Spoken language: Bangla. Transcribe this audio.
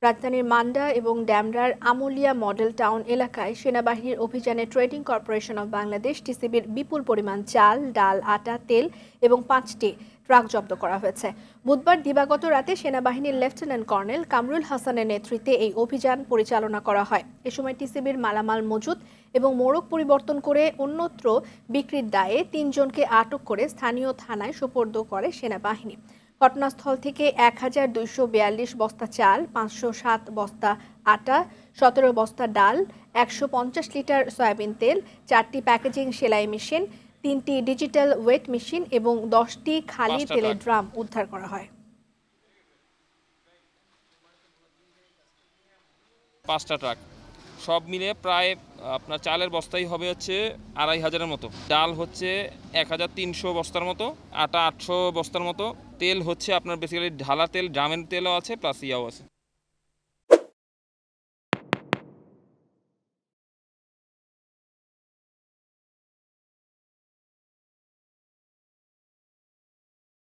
রাজধানীর মান্ডা এবং ড্যামরার আমুলিয়া মডেল টাউন এলাকায় সেনাবাহিনীর অভিযানে ট্রেডিং কর্পোরেশন অব বাংলাদেশ টিসিবির বিপুল পরিমাণ চাল, ডাল, আটা, তেল এবং 5টি ট্রাক জব্দ করা হয়েছে। বুধবার দিবাগত রাতে সেনাবাহিনীর লেফটেন্যান্ট কর্নেল কামরুল হাসানের নেতৃত্বে এই অভিযান পরিচালনা করা হয়। এ সময় টিসিবির মালামাল মজুত এবং মোড়ক পরিবর্তন করে অন্যত্র বিক্রির দায়ে 3 জনকে আটক করে স্থানীয় থানায় সোপর্দ করে সেনাবাহিনী। ঘটনাস্থল থেকে 1242 বস্তা চাল, 507 বস্তা আটা, 17 বস্তা ডাল, 150 লিটার সয়াবিন তেল, 4টি প্যাকেজিং সেলাই মেশিন, 3টি ডিজিটাল ওয়েট মেশিন এবং 10টি খালি তেলের ড্রাম উদ্ধার করা হয়। 5টা ট্রাক সব মিলে প্রায় আপনার চালের বস্তাই হবে হচ্ছে 2500-এর মতো, ডাল হচ্ছে 1300 বস্তার মতো, আটা 800 বস্তার মতো, তেল হচ্ছে আপনার বেসিক্যালি ঢালা তেল, ড্রামের তেলও আছে প্লাস ইয়াও আছে।